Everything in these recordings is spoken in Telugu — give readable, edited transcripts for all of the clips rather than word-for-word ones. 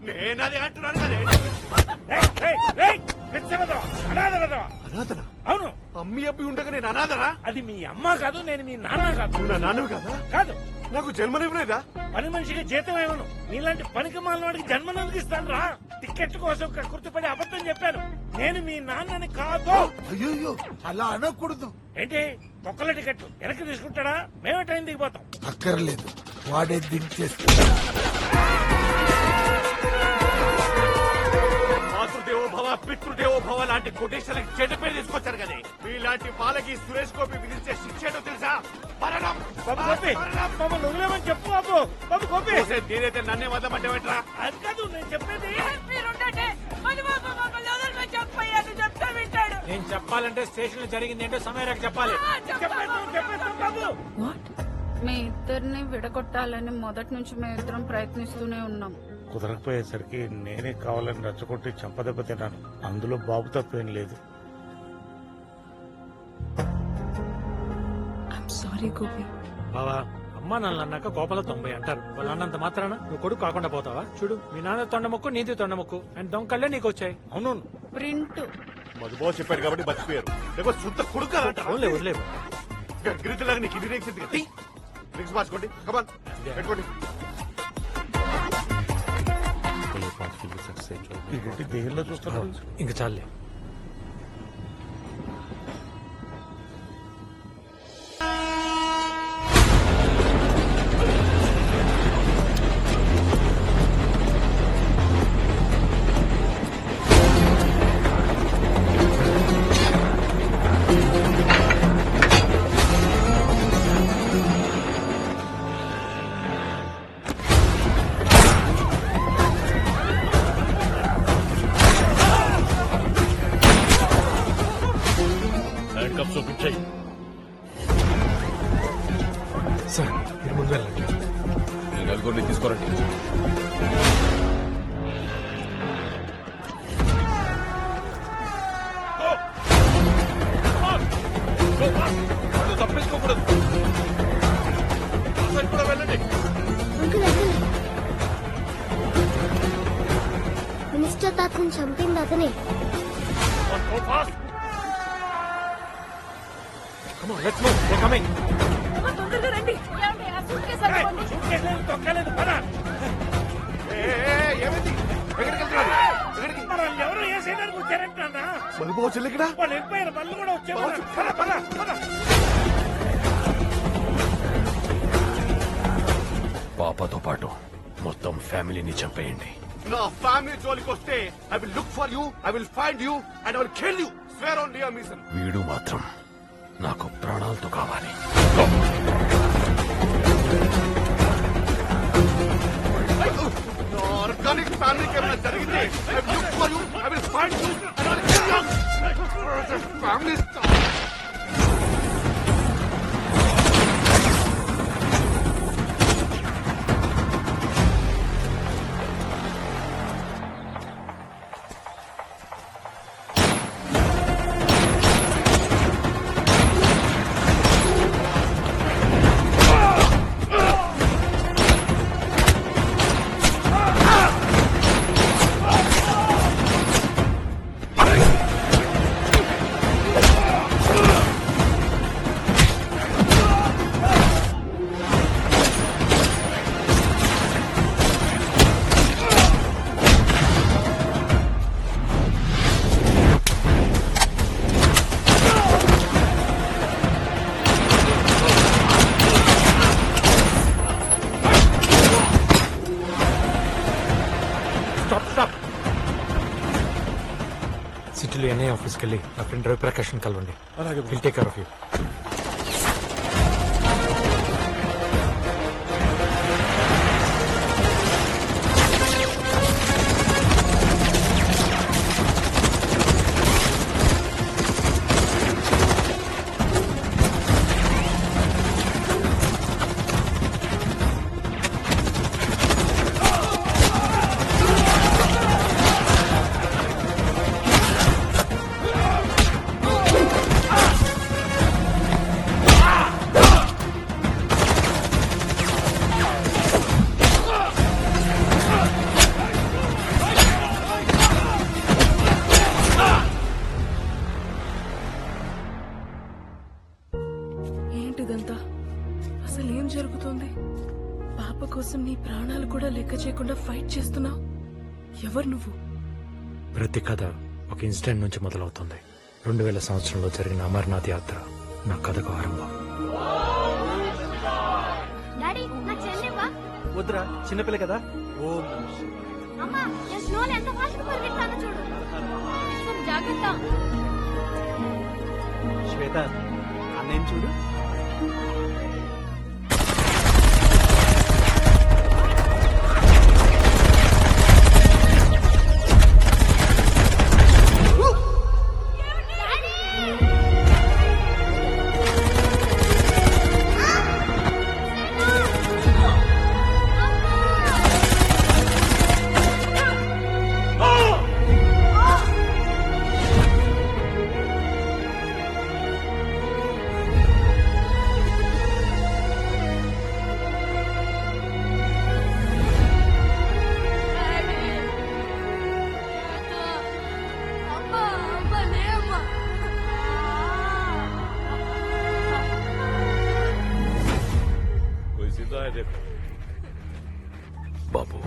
నేనది అంటున్నాను కదే. అనాథనా? అవును, అమ్మి అబ్బి ఉండగా నేను అనాథనా? అది మీ అమ్మ కాదు, నేను మీ నాన్న కాదు. నువ్వు నా నాన్నవి కదా? కాదు, నాకు జన్మనివ్వలేదా? పని మనిషికి జీతం ఏమను, నీలాంటి పనికి మాలిన వాడికి జన్మనందుకు ఇస్తాను రా. టికెట్ కోసం గుర్తుపడి అబద్ధం చెప్పాను. నేను మీ నాన్నని కాదు. అయ్యో అలా అనకూడదు. ఏంటి ఒక్కల టికెట్ వెనక్కి తీసుకుంటాడా? మేమే ట్రైన్ దిగిపోతాం. అక్కర్లేదు, వాడే దించేస్తా. మాతృదేవో భవ పితృదేవో భవ లాంటి కొటేషన్లకు చెడ్డ పేరు తీసుకొచ్చారు కదే. మీలాంటి వాళ్ళకి సురేష్ గోపి విధించే శిక్ష ఏంటో తెలుసా? మరణం. బాబు గోపి, మమ్మల్ని వదిలేమని చెప్పు బాబు. బాబు గోపి, నేనైతే నన్నే వదలమంటావేట్రా? అది కాదు నేను చెప్పేది. నేను చెప్పాలంటే స్టేషన్ లో జరిగింది ఏంటో సమయానికి చెప్పాలి. చెప్పేస్తాం బాబు. మీ ఇద్దరిని విడగొట్టాలని మొదటి నుంచి మేమిద్దరం ప్రయత్నిస్తూనే ఉన్నాం. కుదరకపోయేసరికి నేనే కావాలని రచ్చగొట్టి చంపదెబ్బ తిన్నాను. అందులో బాబు తప్పేం లేదు. సారీ గోపి. బావా, అమ్మా నాన్న అన్నాక కోపంలో 90 అంటారు. వాళ్ళ అన్నంత మాత్రాన నువ్వు కొడుకు కాకుండా పోతావా? చూడు, మీ నాన్న తొండముక్కు, నీది తొండముక్కు అండ్ దొంగళ్ళే నీకు వచ్చాయి. అవును, ప్రింట్ మధుబాబు చెప్పాడు కాబట్టి బతికిపోయారు. లేకపోతే శుద్ధ కొడుకు ఓన్లే వదిలేవు. గిరిజలాగా నీకు ఇది రేక్సింది కదా. డ్రింక్స్ మార్చుకోండి, కమాన్ పెట్టుకోండి. ఇదేంటి దేహంలో చూస్తున్నాడు? ఇంక చాలే. సార్, మీరు ముందు వెళ్ళండి. ఈ నలుగురిని తీసుకోరండి. తప్పించుకోకూడదు. కూడా వెళ్ళండి. మినిస్టర్ తాతను చంపింది అతనే. Come on, let's move. They're coming. తొందరగా రండి. తొక్కలేదు పద. ఏమైంది? ఎక్కడికి వెళ్తున్నారు? ఎక్కడికి? మనల్ని ఎవరు ఏ సైడానికి వచ్చారంటున్నా? మధుబాబు చెల్లి ఇక్కడ? వాళ్ళు వెళ్ళిపోయారు, మళ్ళీ కూడా వచ్చారు. పద పద పద. పాపతో పాటు మొత్తం ఫ్యామిలీని చంపేయండి. నా ఫ్యామిలీ జోలికి వస్తే I will look for you, I will find you and I will kill you. Swear on dear mission. వీడు మాత్రం నాకు ప్రాణాలతో కావాలి. నా ఆర్గానిక్ ఫ్యామిలీకి ఏమైనా జరిగితే I will look for you, I will find you and I will kill you. Family సిటీలో ఎన్ఐ ఆఫీస్కి వెళ్ళి నా ఫ్రెండ్ రవిప్రకాష్ కలవండి. Will take care of you. చేస్తున్నావు? ఎవరు నువ్వు? ప్రతి కథ ఒక ఇన్సిడెంట్ నుంచి మొదలవుతుంది. 2000 సంవత్సరంలో జరిగిన అమర్నాథ్ యాత్ర నా కథకు ఆరంభం. డాడీ నా చెల్లివా? వద్దురా చిన్నపిల్ల కదా. అమ్మా నేను స్నోని ఎంత ఫాస్ట్ పరిగెత్తానో చూడు. విశ్వం జాగ్రత్త. శ్వేత అన్నయ్య చూడు. బాబు,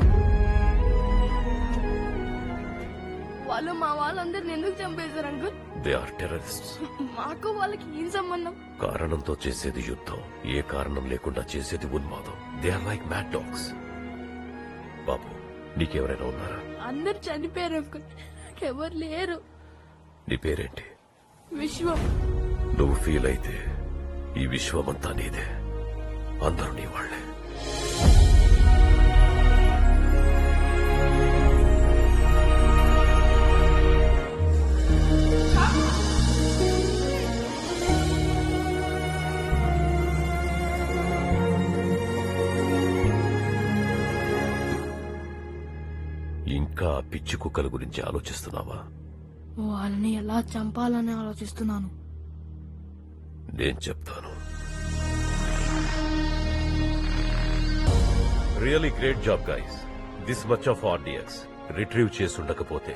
వాళ్ళు మా వాళ్ళందరిని ఎందుకు చంపేశారు అంకుల్? They are terrorists. మాకు వాళ్ళకి ఏం సంబంధం? కారణంతో చేసేది యుద్ధం, ఏ కారణం లేకుండా చేసేది ఉన్మాదం. They are like mad dogs. బాబు, నీకెవరైనా ఉన్నారా? అందరు చనిపోయారు అంకుల్, ఎవరు లేరు. నీ పేరేంటి? విశ్వం. నువ్వు ఫీల్ అయితే ఈ విశ్వమంతా నీదే. అందరూ నీ వాళ్లే. ఇంకా పిచ్చి కుక్కల గురించి ఆలోచిస్తున్నావా? వాళ్ళని ఎలా చంపాలని ఆలోచిస్తున్నాను. నేను చెప్తాను. Really great job guys. This much of RDX retrieve చేసుండకపోతే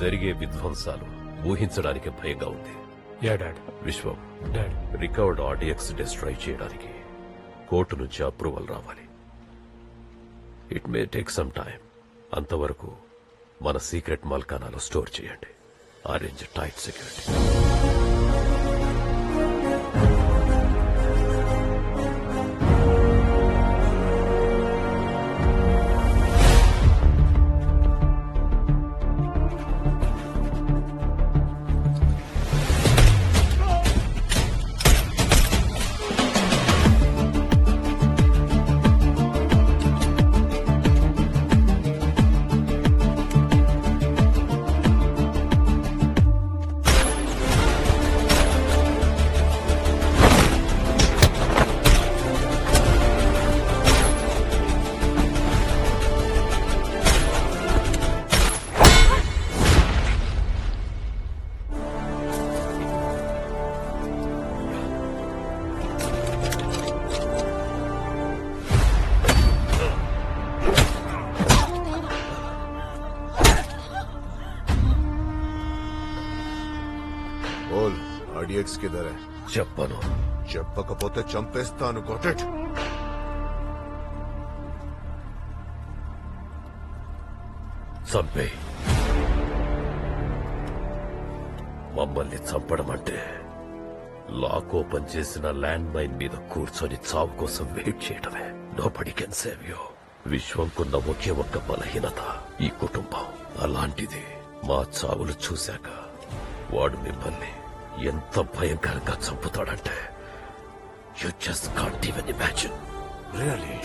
జరిగే విధ్వంసాలు ఊహించడానికి భయంగా ఉంది. Yeah dad. Vishwam, dad, recovered RDX destroy చేయడానికి కోర్టు నుంచి అప్రూవల్ రావాలి. It may take some time. అంతవరకు మన సీక్రెట్ మల్కానాలో స్టోర్ చేయండి. Arrange tight security. బోల్, ఆర్డియక్స్ కిదర్ హై? చెప్పను. చెప్పకపోతే చంపేస్తాను. Got it? చంపే. మమ్మల్ని చంపడం అంటే లాక్ ఓపెన్ చేసిన ల్యాండ్ మైన్ మీద కూర్చొని చావు కోసం వెయిట్ చేయడమే. Nobody can save you. విశ్వంకున్న ఒకే ఒక్క బలహీనత ఈ కుటుంబం. అలాంటిది మా చావులు చూశాక వాడు మిమ్మల్ని ఎంత భయంకరంగా చంపుతాడంటే you just can't even imagine. Really?